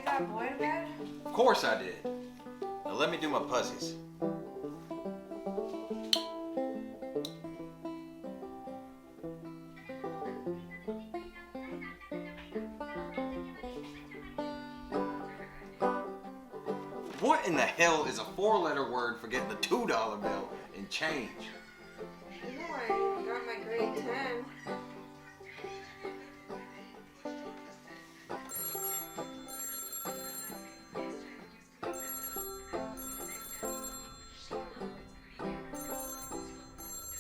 that boy to bed? Of course I did. Now let me do my pussies. What in the hell is a 4-letter word for getting a $2 bill in change? You know I got my grade 10.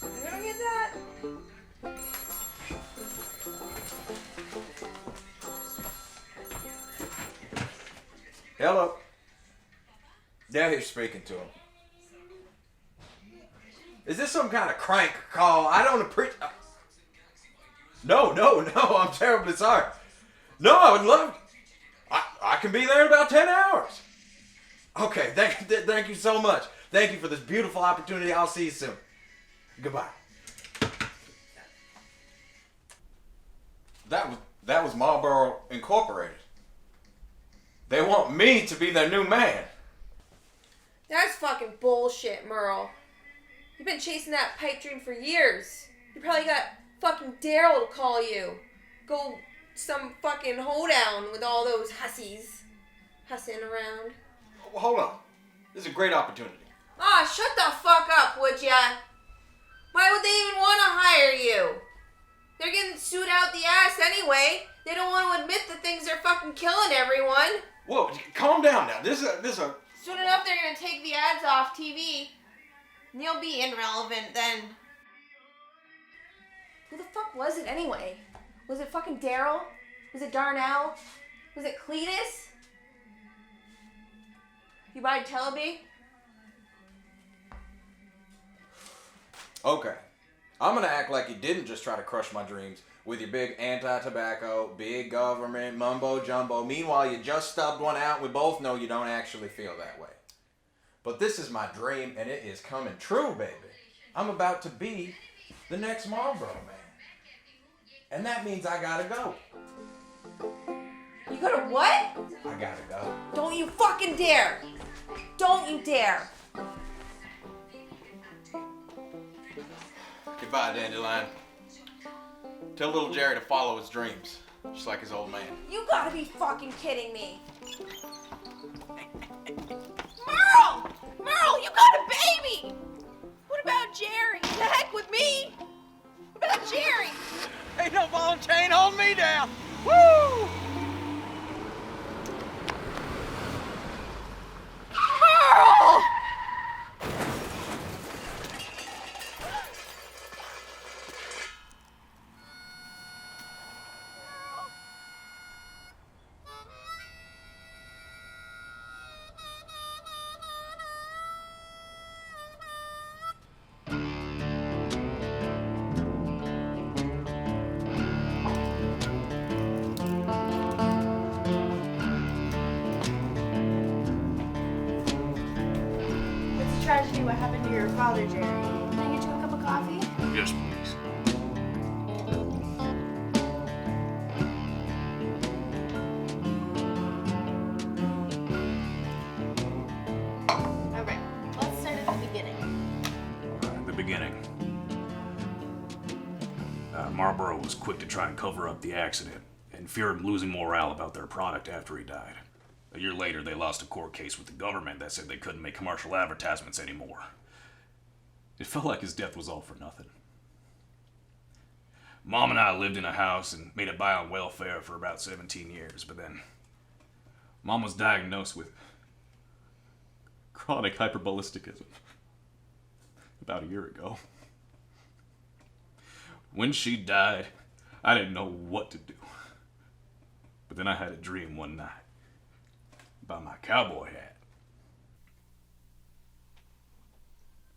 You gonna get that? Hello. Down here speaking to him. Is this some kind of crank call? I don't appreciate. No, I'm terribly sorry. No, I would love. I can be there in about 10 hours. Okay, thank you so much. Thank you for this beautiful opportunity. I'll see you soon. Goodbye. That was Marlboro Incorporated. They want me to be their new man. That's fucking bullshit, Merle. You've been chasing that pipe dream for years. You probably got fucking Daryl to call you. Go some fucking hoedown with all those hussies hussing around. Hold on. This is a great opportunity. Ah, shut the fuck up, would ya? Why would they even want to hire you? They're getting sued out the ass anyway. They don't want to admit that things are fucking killing everyone. Whoa, calm down now. This is a... Soon enough, they're gonna take the ads off TV. And you'll be irrelevant then. Who the fuck was it anyway? Was it fucking Daryl? Was it Darnell? Was it Cletus? You buy Teleby? Okay. I'm gonna act like you didn't just try to crush my dreams with your big anti-tobacco, big government, mumbo-jumbo. Meanwhile, you just stubbed one out and we both know you don't actually feel that way. But this is my dream and it is coming true, baby. I'm about to be the next Marlboro man. And that means I gotta go. You gotta what? I gotta go. Don't you fucking dare! Don't you dare! Goodbye, Dandelion. Tell little Jerry to follow his dreams, just like his old man. You gotta be fucking kidding me! Merle! Merle, you got a baby! What about Jerry? The heck with me! What about Jerry? Ain't no ball and chain holding me down. Woo! Merle! Tragedy what happened to your father, Jerry. Can I get you a cup of coffee? Yes, please. Alright, let's start at the beginning. The beginning. Marlboro was quick to try and cover up the accident and feared losing morale about their product after he died. A year later, they lost a court case with the government that said they couldn't make commercial advertisements anymore. It felt like his death was all for nothing. Mom and I lived in a house and made it by on welfare for about 17 years, but then Mom was diagnosed with chronic hyperballisticism about a year ago. When she died, I didn't know what to do. But then I had a dream one night about my cowboy hat.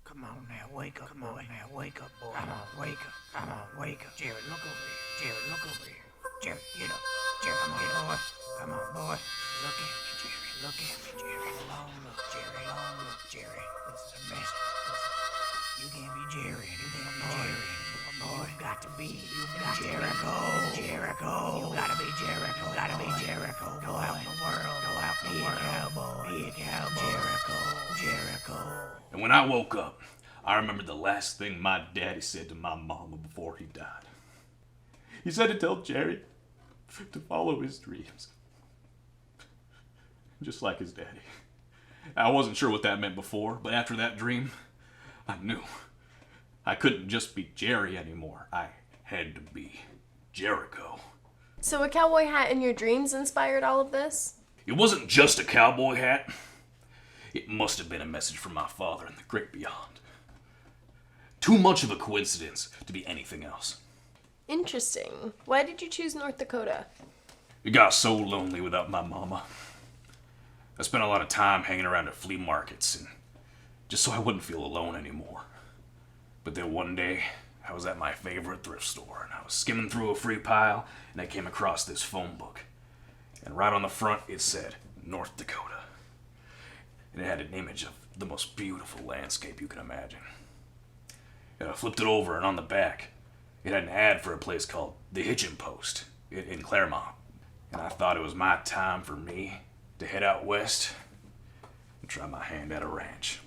Come on now, wake up, Come boy. Now, wake up, boy. Come on, wake up. Come on, wake up. Jerry, look over here. Jerry, look over here. Jerry, get up. Jerry, come on, boy. Come on, boy. Look at me, Jerry. Look at me, Jerry. Long look, Jerry. Long look, Jerry. This is a mess. You can't be Jerry. You can't be Jerry. boy. You've got to be Jericho. Jericho. You gotta be Jericho. You gotta be Jericho. Go out in the world. Go out in the world. Cowboy. Be a cowboy. Jericho. Jericho. And when I woke up, I remembered the last thing my daddy said to my mama before he died. He said to tell Jerry to follow his dreams. Just like his daddy. I wasn't sure what that meant before, but after that dream, I knew. I couldn't just be Jerry anymore. I had to be Jericho. So a cowboy hat in your dreams inspired all of this? It wasn't just a cowboy hat. It must have been a message from my father in the great beyond. Too much of a coincidence to be anything else. Interesting. Why did you choose North Dakota? It got so lonely without my mama. I spent a lot of time hanging around at flea markets, and just so I wouldn't feel alone anymore. But then one day, I was at my favorite thrift store, and I was skimming through a free pile, and I came across this phone book. And right on the front, it said, North Dakota. And it had an image of the most beautiful landscape you can imagine. And I flipped it over, and on the back, it had an ad for a place called The Hitchin' Post in Claremont. And I thought it was my time for me to head out west and try my hand at a ranch.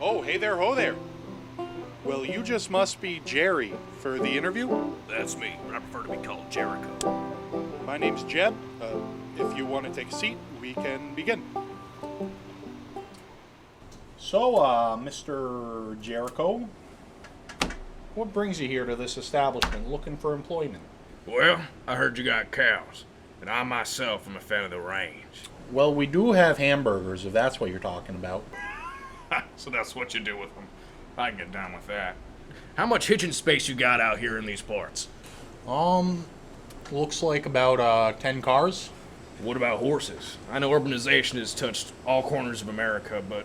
Oh, hey there, ho there. Well, you just must be Jerry for the interview. That's me, but I prefer to be called Jericho. My name's Jeb. If you want to take a seat, we can begin. So, Mr. Jericho, what brings you here to this establishment looking for employment? Well, I heard you got cows, and I myself am a fan of the range. Well, we do have hamburgers, if that's what you're talking about. So that's what you do with them. I can get down with that. How much hitching space you got out here in these parts? Looks like about 10 cars. What about horses? I know urbanization has touched all corners of America, but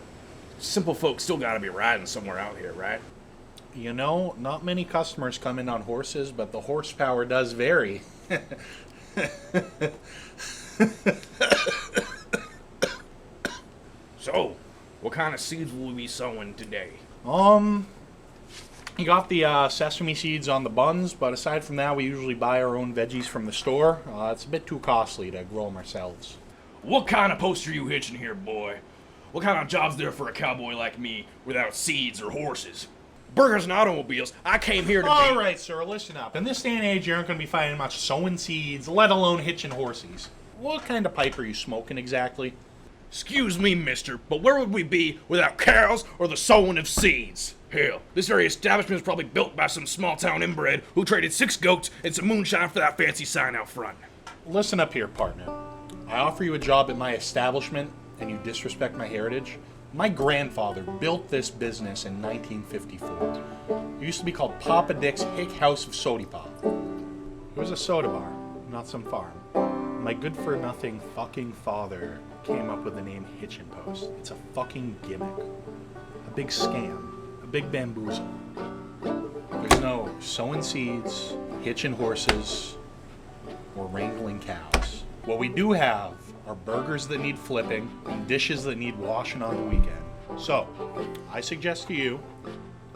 simple folks still gotta be riding somewhere out here, right? You know, not many customers come in on horses, but the horsepower does vary. So, what kind of seeds will we be sowing today? You got the sesame seeds on the buns, but aside from that, we usually buy our own veggies from the store. It's a bit too costly to grow them ourselves. What kind of post are you hitching here, boy? What kind of job's there for a cowboy like me without seeds or horses? Burgers and automobiles, I came here to All right, sir, listen up. In this day and age, you aren't going to be finding much sowing seeds, let alone hitching horses. What kind of pipe are you smoking exactly? Excuse me, mister, but where would we be without cows or the sowing of seeds? Hell, this very establishment was probably built by some small-town inbred who traded 6 goats and some moonshine for that fancy sign out front. Listen up here, partner. I offer you a job at my establishment, and you disrespect my heritage? My grandfather built this business in 1954. It used to be called Papa Dick's Hick House of Sody Pop. It was a soda bar, not some farm. My good-for-nothing fucking father came up with the name Hitchin' Post. It's a fucking gimmick. A big scam. A big bamboozle. There's no sowing seeds, hitching horses, or wrangling cows. What we do have are burgers that need flipping and dishes that need washing on the weekend. So, I suggest to you,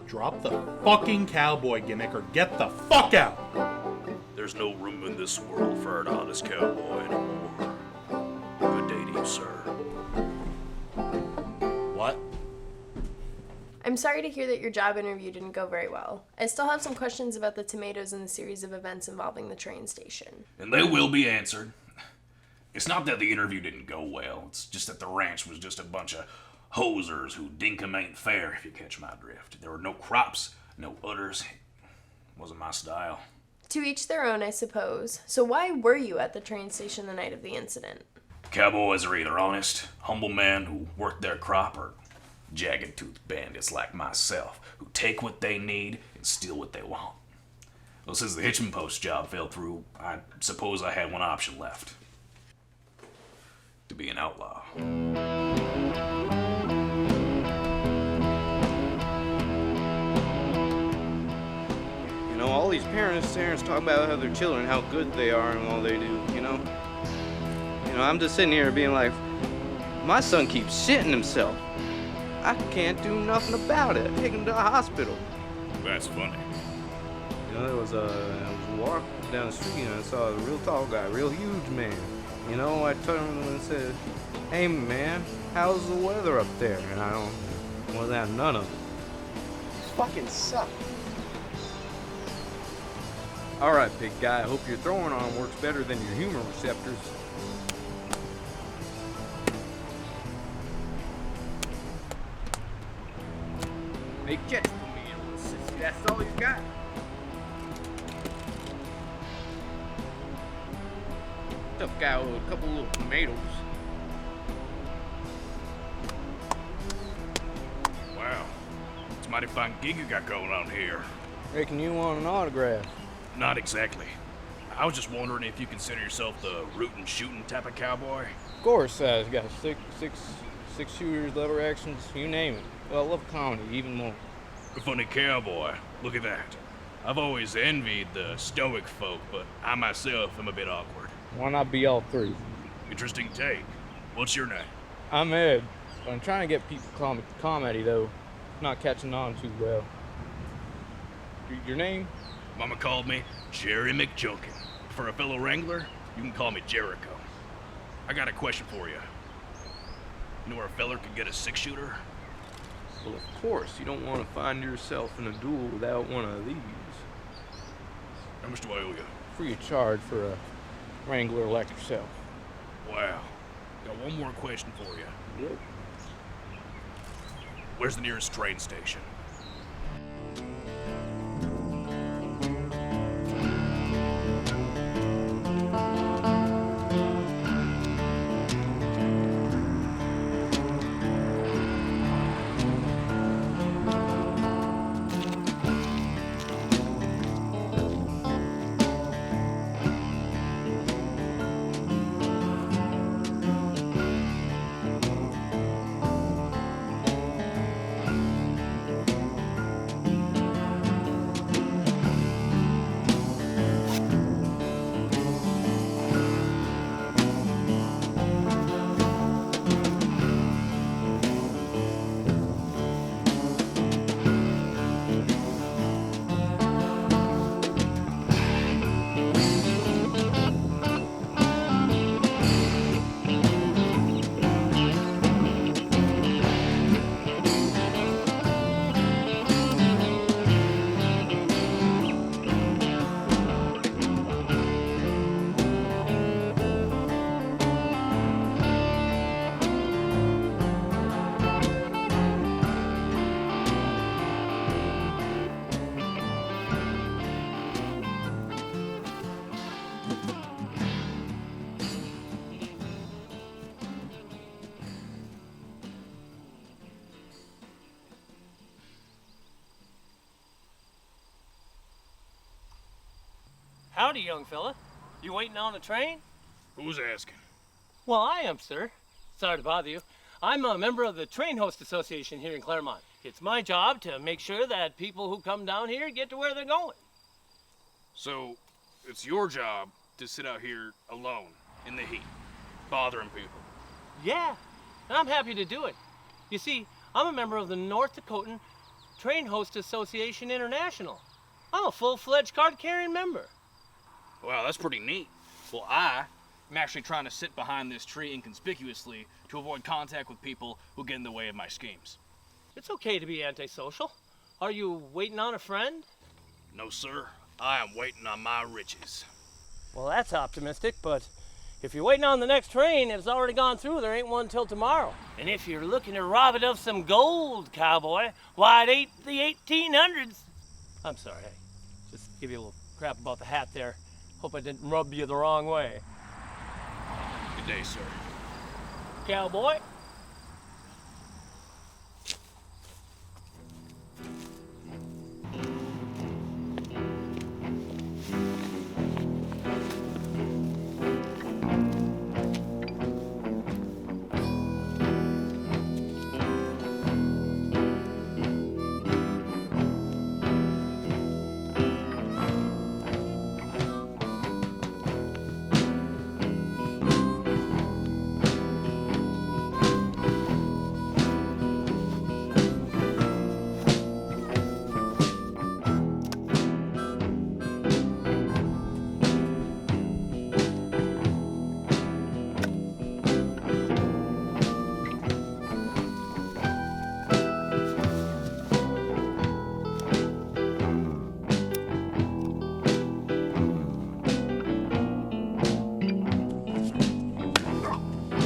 drop the fucking cowboy gimmick or get the fuck out! There's no room in this world for an honest cowboy anymore. Good day to you, sir. What? I'm sorry to hear that your job interview didn't go very well. I still have some questions about the tomatoes and the series of events involving the train station. And they will be answered. It's not that the interview didn't go well, it's just that the ranch was just a bunch of hosers who dinkum ain't fair, if you catch my drift. There were no crops, no udders. Wasn't my style. To each their own, I suppose. So why were you at the train station the night of the incident? Cowboys are either honest, humble men who work their crop, or jagged-toothed bandits like myself who take what they need and steal what they want. Well, since the hitching post job fell through, I suppose I had one option left. To be an outlaw. You know, all these parents talk about how their children, how good they are and all they do, you know? I'm just sitting here being like, my son keeps shitting himself. I can't do nothing about it. Take him to the hospital. That's funny. I was walking down the street and I saw a real tall guy, real huge man. I turned and said, "Hey man, how's the weather up there?" And I don't, well, that none of it. You fucking suck. All right, big guy. I hope your throwing arm works better than your humor receptors. Make jets for me, you little sissy. That's all you got. Tough guy with a couple little tomatoes. Wow. It's a mighty fine gig you got going on here. Reckon you want an autograph? Not exactly. I was just wondering if you consider yourself the rootin' shootin' type of cowboy. Of course, I've got six shooters, lever actions, you name it. Well, I love comedy even more. A funny cowboy. Look at that. I've always envied the stoic folk, but I myself am a bit awkward. Why not be all three? Interesting take. What's your name? I'm Ed, but I'm trying to get people to call me comedy, though. Not catching on too well. Your name? Mama called me Jerry McJunkin. For a fellow wrangler, you can call me Jericho. I got a question for you. You know where a feller could get a 6-shooter? Well, of course. You don't want to find yourself in a duel without one of these. How much do I owe you? Free of charge for a wrangler like yourself. Wow. Got one more question for you. Yep. Where's the nearest train station? Howdy, young fella. You waiting on a train? Who's asking? Well, I am, sir. Sorry to bother you. I'm a member of the Train Host Association here in Claremont. It's my job to make sure that people who come down here get to where they're going. So, it's your job to sit out here alone in the heat, bothering people. Yeah, and I'm happy to do it. You see, I'm a member of the North Dakotan Train Host Association International. I'm a full-fledged card-carrying member. Wow, that's pretty neat. Well, I'm actually trying to sit behind this tree inconspicuously to avoid contact with people who get in the way of my schemes. It's okay to be antisocial. Are you waiting on a friend? No, sir. I am waiting on my riches. Well, that's optimistic, but if you're waiting on the next train and it's already gone through, there ain't one till tomorrow. And if you're looking to rob it of some gold, cowboy, why, it ain't the 1800s. I'm sorry, just give you a little crap about the hat there. Hope I didn't rub you the wrong way. Good day, sir. Cowboy?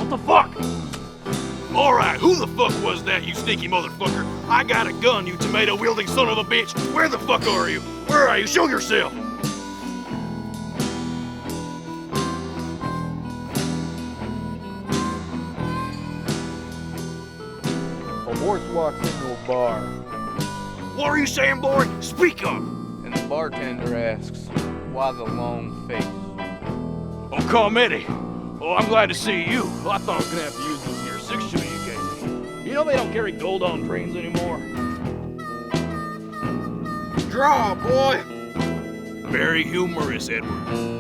The fuck? Alright, who the fuck was that, you sneaky motherfucker? I got a gun, you tomato-wielding son of a bitch! Where the fuck are you? Where are you? Show yourself! A horse walks into a bar, What are you saying, boy? Speak up! and the bartender asks, why the long face? Oh, come Eddie. Oh, I'm glad to see you. Well, I thought I was gonna have to use this here six-shooter you gave me. You know they don't carry gold on trains anymore. Draw, boy! Very humorous, Edward.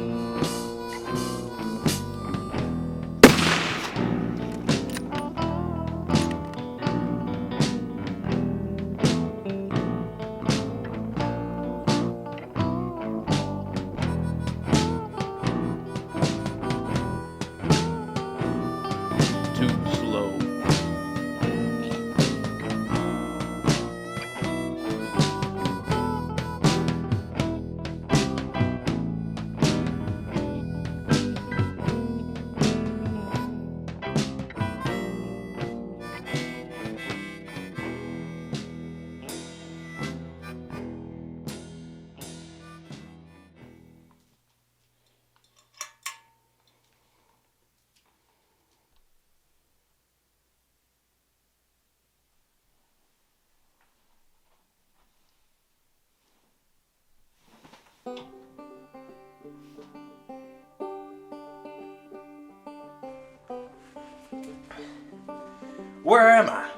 Where am I?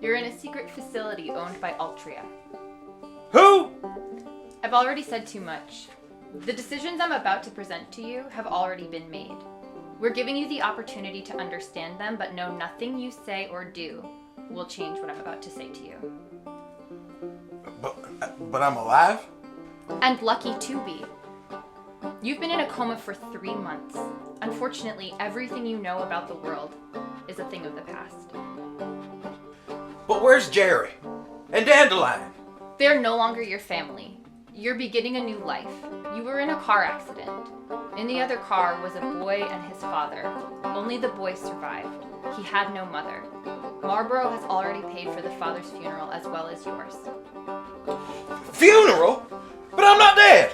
You're in a secret facility owned by Altria. Who? I've already said too much. The decisions I'm about to present to you have already been made. We're giving you the opportunity to understand them, but know nothing you say or do will change what I'm about to say to you. But I'm alive? And lucky to be. You've been in a coma for 3 months. Unfortunately, everything you know about the world is a thing of the past. But where's Jerry? And Dandelion? They're no longer your family. You're beginning a new life. You were in a car accident. In the other car was a boy and his father. Only the boy survived. He had no mother. Marlboro has already paid for the father's funeral as well as yours. Funeral? But I'm not dead!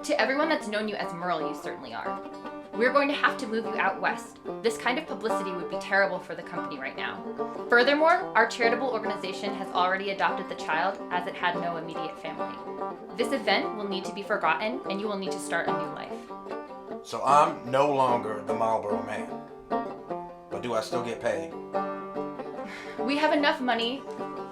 To everyone that's known you as Merle, you certainly are. We're going to have to move you out west. This kind of publicity would be terrible for the company right now. Furthermore, our charitable organization has already adopted the child as it had no immediate family. This event will need to be forgotten, and you will need to start a new life. So I'm no longer the Marlboro man. But do I still get paid? We have enough money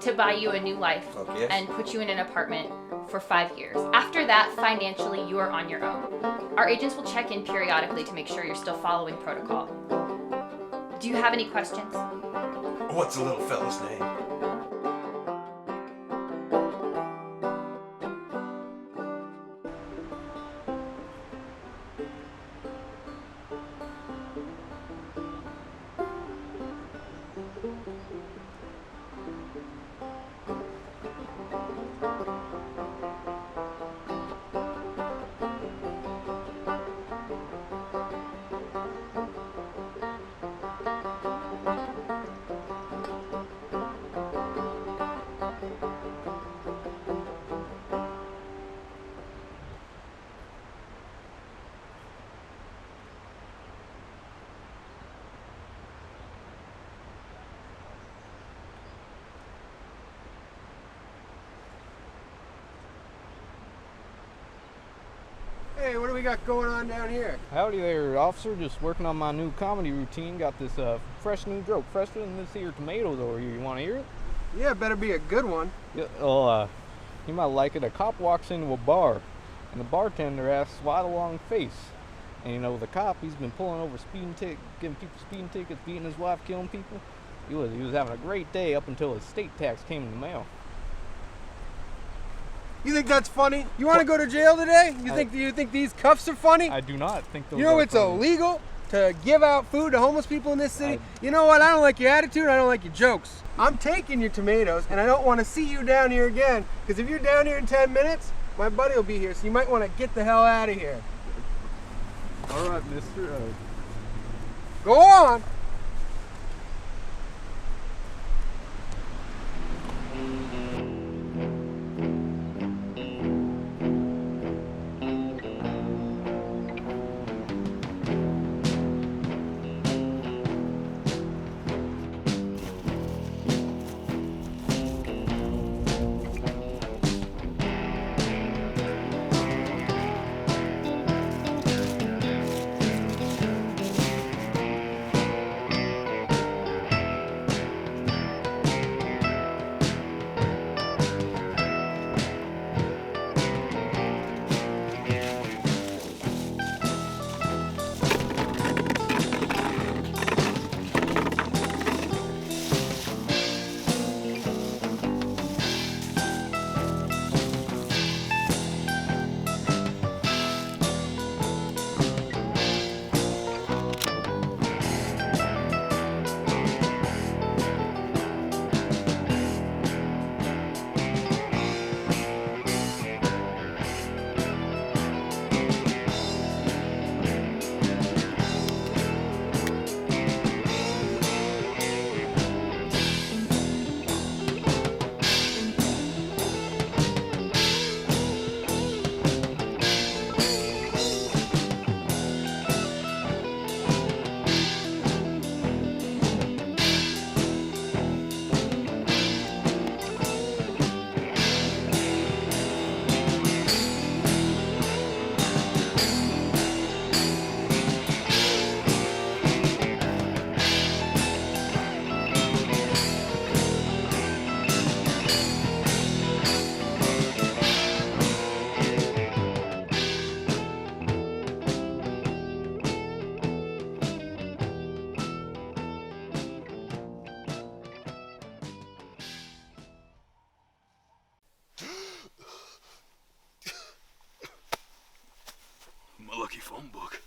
to buy you a new life Okay. and put you in an apartment for 5 years. After that, financially, you are on your own. Our agents will check in periodically to make sure you're still following protocol. Do you have any questions? What's the little fella's name? Hey, what do we got going on down here? Howdy there, officer. Just working on my new comedy routine. Got this fresh new joke, fresher than this here tomatoes over here. You want to hear it? Yeah, better be a good one. Yeah, well, you might like it. A cop walks into a bar, and the bartender asks why the long face. And you know, the cop, he's been pulling over giving people speeding tickets, beating his wife, killing people. He was having a great day up until his state tax came in the mail. You think that's funny? You want to go to jail today? Do you think these cuffs are funny? I do not think those You know are it's funny. illegal to give out food to homeless people in this city? You know what? I don't like your attitude. I don't like your jokes. I'm taking your tomatoes, and I don't want to see you down here again. Because if you're down here in 10 minutes, my buddy will be here. So you might want to get the hell out of here. All right, mister. Go on. My lucky phone book.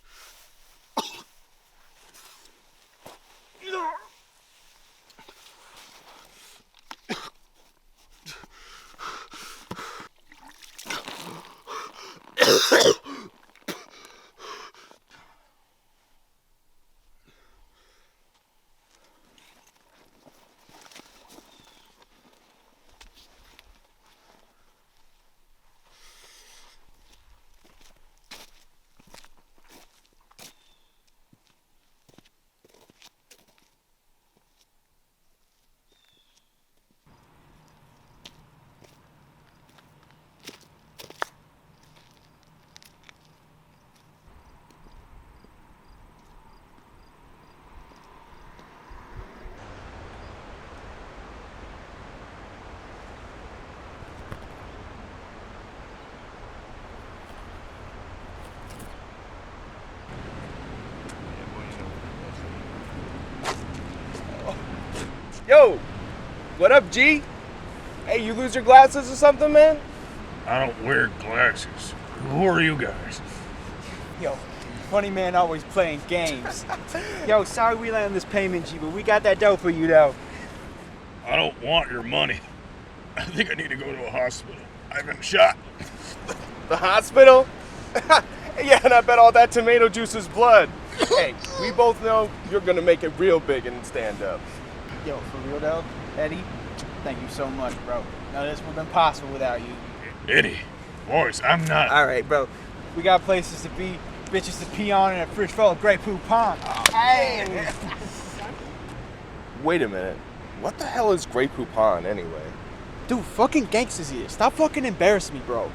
Yo, what up, G? Hey, you lose your glasses or something, man? I don't wear glasses. Who are you guys? Yo, funny man always playing games. Yo, sorry we late on this payment, G, but we got that dough for you, though. I don't want your money. I think I need to go to a hospital. I've been shot. The hospital? Yeah, and I bet all that tomato juice is blood. Hey, we both know you're gonna make it real big and stand up. Yo, for real though, Eddie, thank you so much, bro. None of this would have been possible without you. Eddie, boys, I'm not. All right, bro. We got places to be, bitches to pee on, and a fridge full of Grey Poupon. Hey! Wait a minute. What the hell is Grey Poupon anyway? Dude, fucking gangsters here. Stop fucking embarrassing me, bro.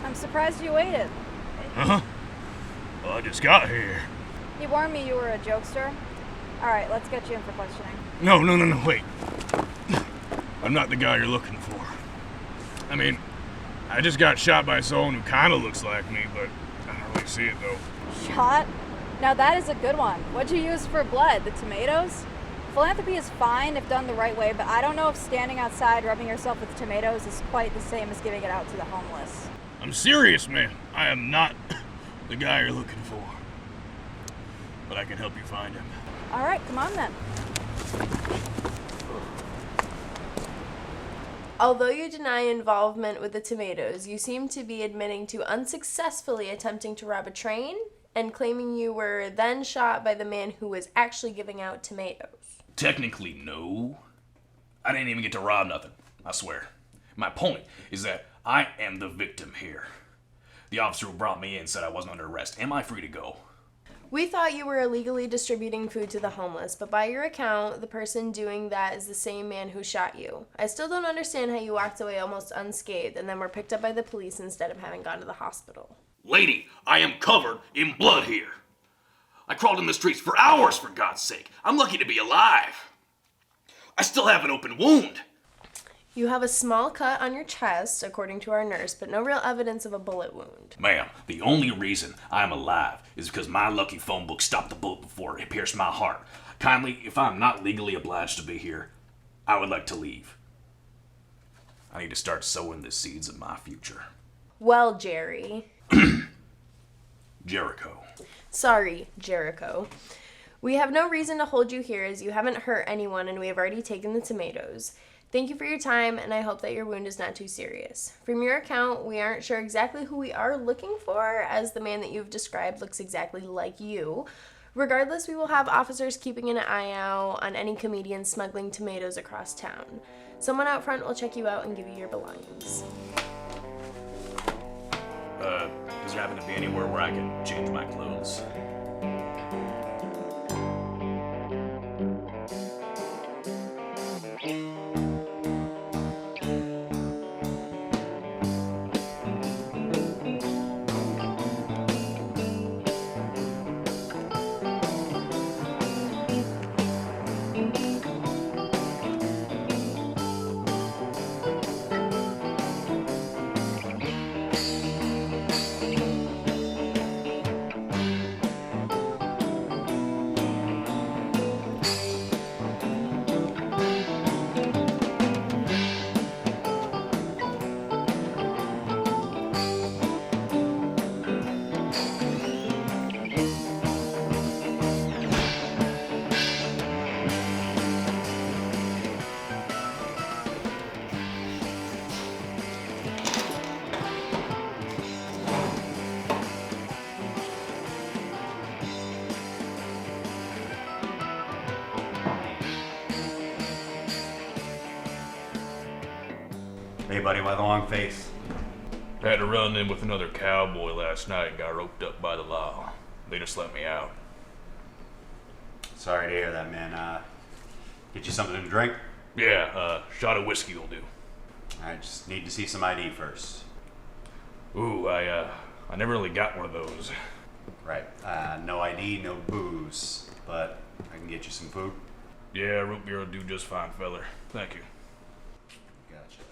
I'm surprised you waited. Huh? Well, I just got here. You warned me you were a jokester. All right, let's get you in for questioning. No, wait. I'm not the guy you're looking for. I mean, I just got shot by someone who kind of looks like me, but I don't really see it though. Shot? Now that is a good one. What'd you use for blood? The tomatoes? Philanthropy is fine if done the right way, but I don't know if standing outside rubbing yourself with tomatoes is quite the same as giving it out to the homeless. I'm serious, man. I am not the guy you're looking for. But I can help you find him. All right, come on then. Although you deny involvement with the tomatoes, you seem to be admitting to unsuccessfully attempting to rob a train and claiming you were then shot by the man who was actually giving out tomatoes. Technically, no. I didn't even get to rob nothing, I swear. My point is that I am the victim here. The officer who brought me in said I wasn't under arrest. Am I free to go? We thought you were illegally distributing food to the homeless, but by your account, the person doing that is the same man who shot you. I still don't understand how you walked away almost unscathed and then were picked up by the police instead of having gone to the hospital. Lady, I am covered in blood here. I crawled in the streets for hours, for God's sake. I'm lucky to be alive. I still have an open wound. You have a small cut on your chest, according to our nurse, but no real evidence of a bullet wound. Ma'am, the only reason I'm alive is because my lucky phone book stopped the bullet before it pierced my heart. Kindly, if I'm not legally obliged to be here, I would like to leave. I need to start sowing the seeds of my future. Well, Jerry. Jericho. Sorry, Jericho. We have no reason to hold you here as you haven't hurt anyone and we have already taken the tomatoes. Thank you for your time, and I hope that your wound is not too serious. From your account, we aren't sure exactly who we are looking for, as the man that you've described looks exactly like you. Regardless, we will have officers keeping an eye out on any comedian smuggling tomatoes across town. Someone out front will check you out and give you your belongings. Does there happen to be anywhere where I can change my clothes? Hey buddy, why the long face? Had to run in with another cowboy last night and got roped up by the law. They just let me out. Sorry to hear that, man. Get you something to drink? Yeah, shot of whiskey will do. I just need to see some ID first. Ooh, I never really got one of those. Right. No ID, no booze. But I can get you some food. Yeah, root beer will do just fine, feller. Thank you. Gotcha.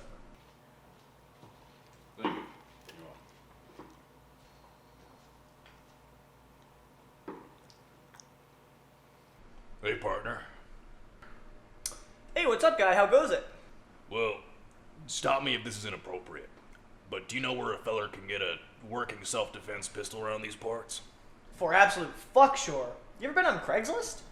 Hey, partner. Hey, what's up, guy? How goes it? Well, stop me if this is inappropriate, but do you know where a feller can get a working self-defense pistol around these parts? For absolute fuck sure. You ever been on Craigslist?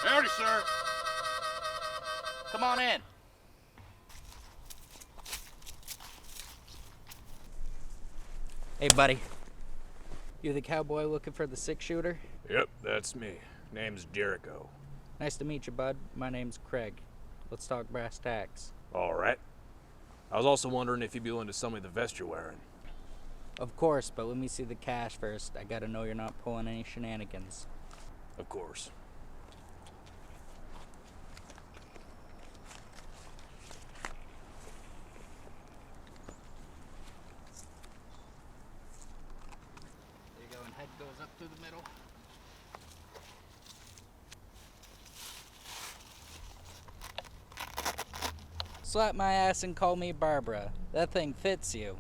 Howdy, sir. Come on in. Hey, buddy. You the cowboy looking for the six-shooter? Yep, that's me. Name's Jericho. Nice to meet you, bud. My name's Craig. Let's talk brass tacks. All right. I was also wondering if you'd be willing to sell me the vest you're wearing. Of course, but let me see the cash first. I gotta know you're not pulling any shenanigans. Of course. There you go, and head goes up through the middle. Slap my ass and call me Barbara. That thing fits you.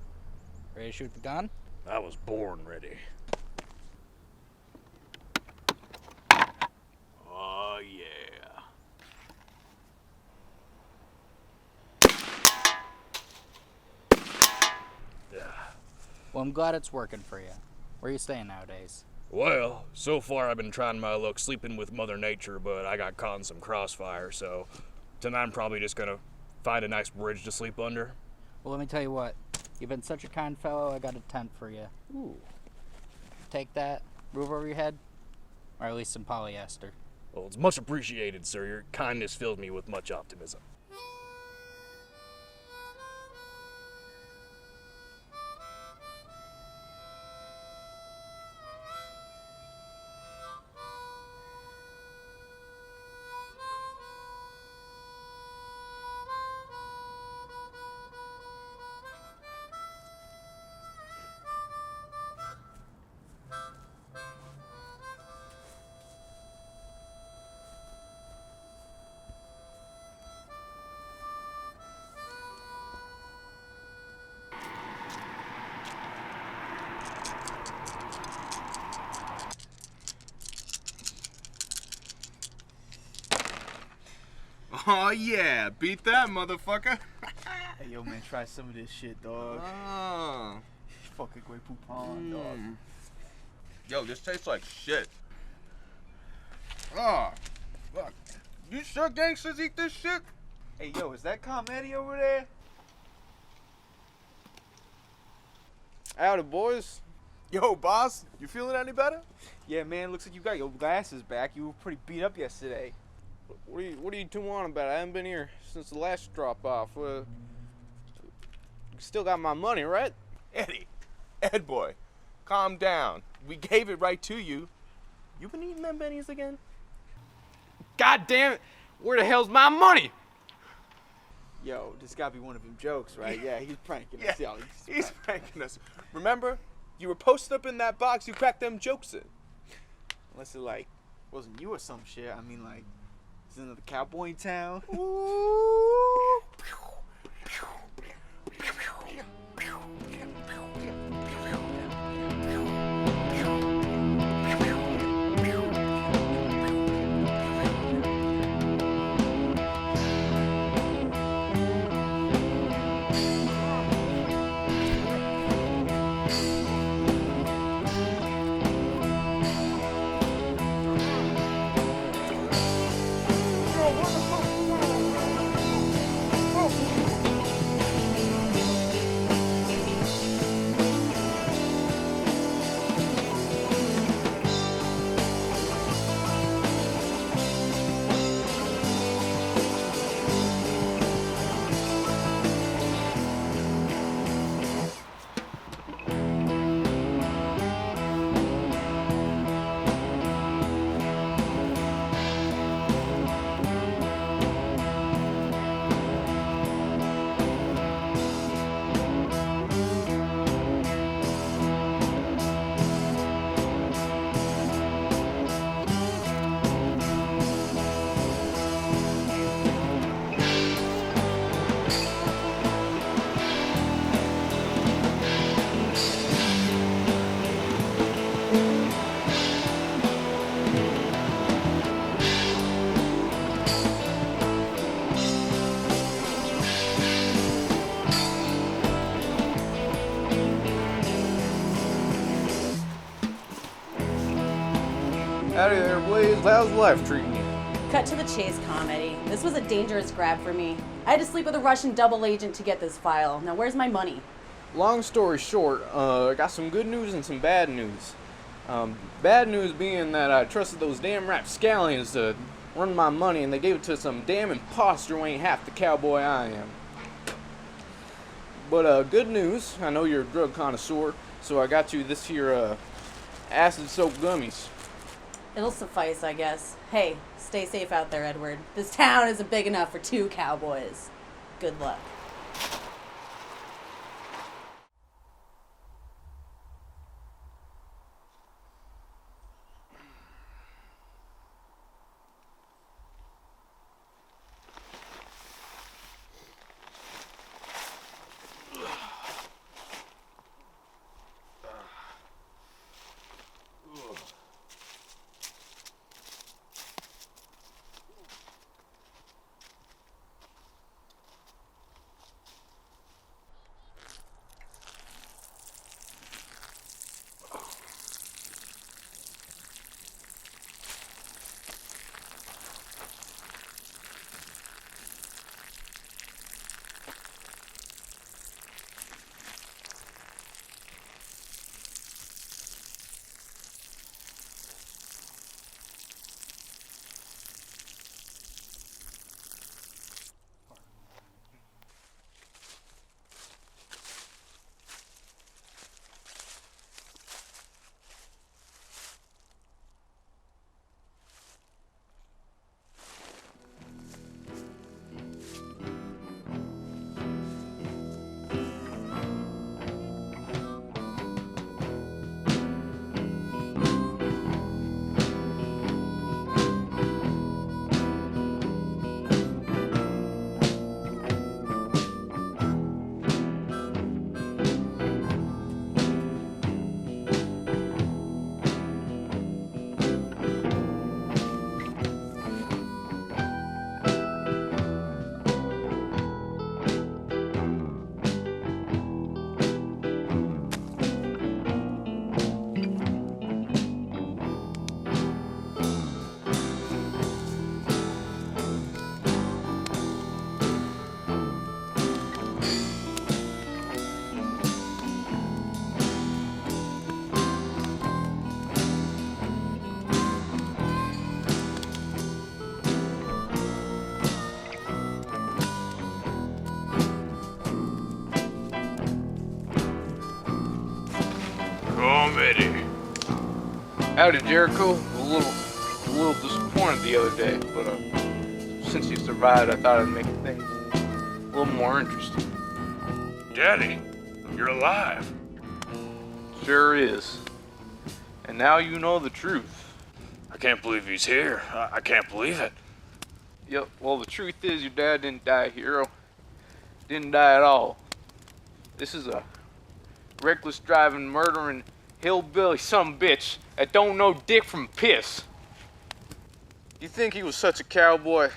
Ready to shoot the gun? I was born ready. Oh, yeah. Well, I'm glad it's working for you. Where are you staying nowadays? Well, so far I've been trying my luck sleeping with Mother Nature, but I got caught in some crossfire, so tonight I'm probably just gonna find a nice bridge to sleep under. Well, let me tell you what. You've been such a kind fellow, I got a tent for you. Ooh. Take that, roof over your head, or at least some polyester. Well, it's much appreciated, sir. Your kindness fills me with much optimism. Oh yeah, beat that motherfucker. Hey yo man, try some of this shit, dog. Oh. Fucking great poupon, dog. Yo, this tastes like shit. Oh, fuck. You sure gangsters eat this shit? Hey yo, is that comedy over there? Howdy, boys. Yo, boss, you feeling any better? Yeah, man, looks like you got your glasses back. You were pretty beat up yesterday. What are you two on about? I haven't been here since the last drop off. You still got my money, right? Eddie, Ed boy, calm down. We gave it right to you. You been eating them bennies again? God damn it! Where the hell's my money? Yo, this gotta be one of them jokes, right? Yeah, he's pranking us. Yo, He's pranking us. Remember, you were posted up in that box you cracked them jokes in. Unless it like wasn't you or some shit. I mean, like, it's another cowboy in town. Howdy there, Blaze. How's life treating you? Cut to the chase, comedy. This was a dangerous grab for me. I had to sleep with a Russian double agent to get this file. Now where's my money? Long story short, I got some good news and some bad news. Bad news being that I trusted those damn rapscallions to run my money, and they gave it to some damn imposter who ain't half the cowboy I am. But good news, I know you're a drug connoisseur, so I got you this here acid soap gummies. It'll suffice, I guess. Hey, stay safe out there, Edward. This town isn't big enough for 2 cowboys. Good luck. Howdy, Jericho. A little disappointed the other day, but since you survived, I thought I'd make things a little more interesting. Daddy, you're alive. Sure is. And now you know the truth. I can't believe he's here. I can't believe it. Yep, well, the truth is your dad didn't die, hero. Didn't die at all. This is a reckless driving, murdering, hillbilly sumbitch that don't know dick from piss. You think he was such a cowboy?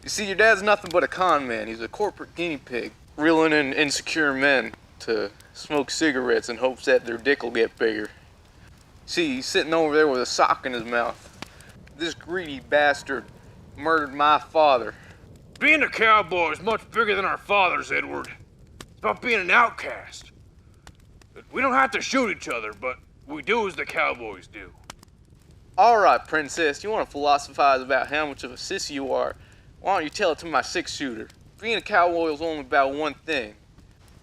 You see, your dad's nothing but a con man. He's a corporate guinea pig, reeling in insecure men to smoke cigarettes in hopes that their dick will get bigger. See, he's sitting over there with a sock in his mouth. This greedy bastard murdered my father. Being a cowboy is much bigger than our fathers, Edward. It's about being an outcast. We don't have to shoot each other, but we do as the cowboys do. All right, princess, you want to philosophize about how much of a sissy you are? Why don't you tell it to my 6-shooter? Being a cowboy is only about one thing.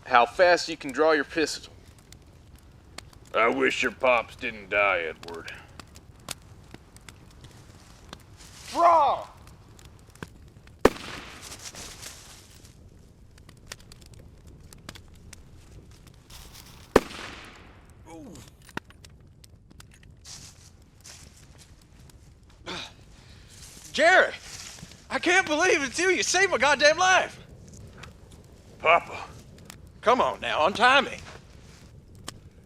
How fast you can draw your pistol. I wish your pops didn't die, Edward. Draw! Jerry, I can't believe it's you. You saved my goddamn life. Papa. Come on now, untie me.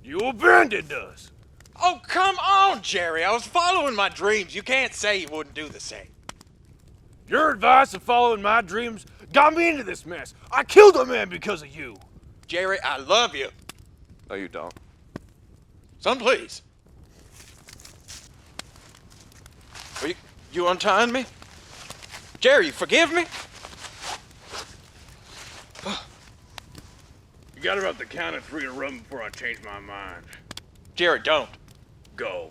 You abandoned us. Oh, come on, Jerry. I was following my dreams. You can't say you wouldn't do the same. Your advice of following my dreams got me into this mess. I killed a man because of you. Jerry, I love you. No, you don't. Son, please. You untying me? Jerry, you forgive me? You got about the count of 3 to run before I change my mind. Jerry, don't. Go.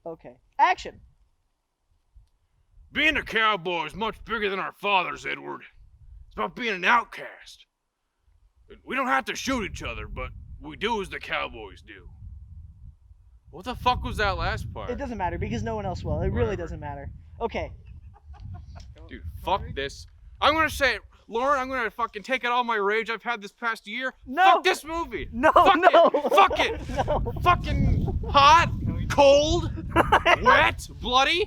Okay. Action! Being a cowboy is much bigger than our fathers, Edward. It's about being an outcast. We don't have to shoot each other, but we do as the cowboys do. What the fuck was that last part? It doesn't matter because no one else will. It really doesn't matter. Okay. Dude, fuck this. I'm gonna say it. Lauren, I'm gonna fucking take out all my rage I've had this past year. No! Fuck this movie! No, Fuck no! it! Fuck it! No! Fucking hot, cold, wet, bloody.